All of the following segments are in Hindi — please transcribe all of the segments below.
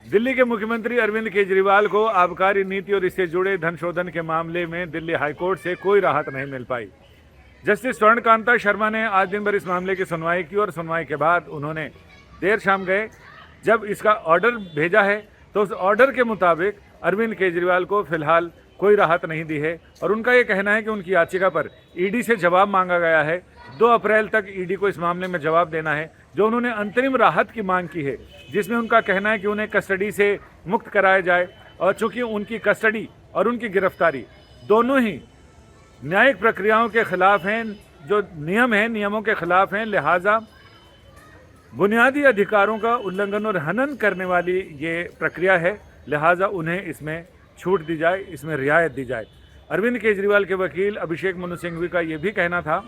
दिल्ली के मुख्यमंत्री अरविंद केजरीवाल को आबकारी नीति और इससे जुड़े धन शोधन के मामले में दिल्ली हाईकोर्ट से कोई राहत नहीं मिल पाई। जस्टिस स्वर्णकांता शर्मा ने आज दिन भर इस मामले की सुनवाई की और सुनवाई के बाद उन्होंने देर शाम गए जब इसका ऑर्डर भेजा है तो उस ऑर्डर के मुताबिक अरविंद केजरीवाल को फिलहाल कोई राहत नहीं दी है और उनका ये कहना है कि उनकी याचिका पर ईडी से जवाब मांगा गया है। 2 अप्रैल तक ईडी को इस मामले में जवाब देना है, जो उन्होंने अंतरिम राहत की मांग की है, जिसमें उनका कहना है कि उन्हें कस्टडी से मुक्त कराया जाए। और चूंकि उनकी कस्टडी और उनकी गिरफ्तारी दोनों ही न्यायिक प्रक्रियाओं के खिलाफ हैं, जो नियम हैं नियमों के खिलाफ हैं, लिहाजा बुनियादी अधिकारों का उल्लंघन और हनन करने वाली ये प्रक्रिया है, लिहाजा उन्हें इसमें छूट दी जाए, इसमें रियायत दी जाए। अरविंद केजरीवाल के वकील अभिषेक मनु सिंघवी का ये भी कहना था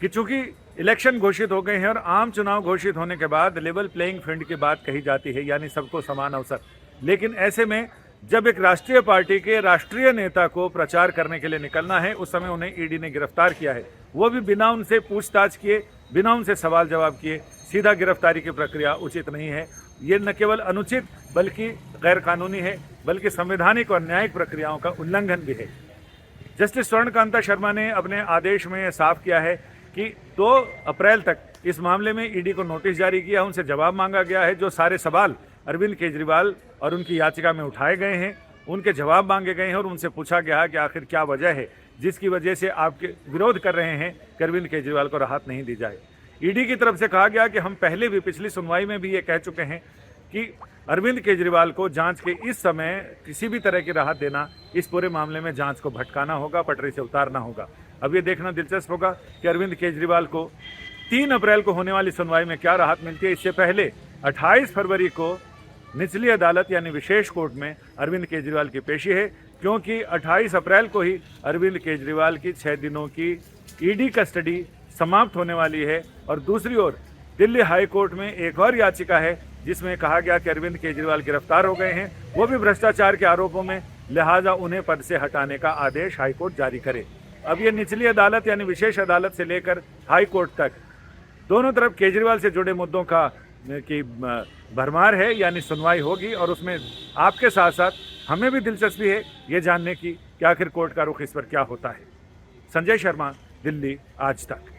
कि चूंकि इलेक्शन घोषित हो गए हैं और आम चुनाव घोषित होने के बाद लेवल प्लेइंग फील्ड की बात कही जाती है, यानी सबको समान अवसर, लेकिन ऐसे में जब एक राष्ट्रीय पार्टी के राष्ट्रीय नेता को प्रचार करने के लिए निकलना है, उस समय उन्हें ईडी ने गिरफ्तार किया है, वो भी बिना उनसे पूछताछ किए, बिना उनसे सवाल जवाब किए सीधा गिरफ्तारी की प्रक्रिया उचित नहीं है। ये न केवल अनुचित बल्कि गैर कानूनी है, बल्कि संवैधानिक और न्यायिक प्रक्रियाओं का उल्लंघन भी है। जस्टिस स्वर्णकांता शर्मा ने अपने आदेश में साफ किया है कि 2 अप्रैल तक इस मामले में ईडी को नोटिस जारी किया, उनसे जवाब मांगा गया है। जो सारे सवाल अरविंद केजरीवाल और उनकी याचिका में उठाए गए हैं, उनके जवाब मांगे गए हैं और उनसे पूछा गया है कि आखिर क्या वजह है जिसकी वजह से आपके विरोध कर रहे हैं कि अरविंद केजरीवाल को राहत नहीं दी जाए। ईडी की तरफ से कहा गया कि हम पहले भी पिछली सुनवाई में भी ये कह चुके हैं कि अरविंद केजरीवाल को जांच के इस समय किसी भी तरह की राहत देना, इस पूरे मामले में जांच को भटकाना होगा, पटरी से उतारना होगा। अब ये देखना दिलचस्प होगा कि अरविंद केजरीवाल को 3 अप्रैल को होने वाली सुनवाई में क्या राहत मिलती है। इससे पहले 28 फरवरी को निचली अदालत यानी विशेष कोर्ट में अरविंद केजरीवाल की पेशी है, क्योंकि 28 अप्रैल को ही अरविंद केजरीवाल की 6 दिनों की ईडी कस्टडी समाप्त होने वाली है। और दूसरी ओर दिल्ली हाई कोर्ट में एक और याचिका है जिसमें कहा गया कि अरविंद केजरीवाल गिरफ्तार हो गए हैं, वो भी भ्रष्टाचार के आरोपों में, लिहाजा उन्हें पद से हटाने का आदेश हाईकोर्ट जारी करे। अब ये निचली अदालत यानी विशेष अदालत से लेकर हाई कोर्ट तक दोनों तरफ केजरीवाल से जुड़े मुद्दों का की भरमार है, यानी सुनवाई होगी और उसमें आपके साथ साथ हमें भी दिलचस्पी है ये जानने की कि आखिर कोर्ट का रुख इस पर क्या होता है। संजय शर्मा, दिल्ली आज तक।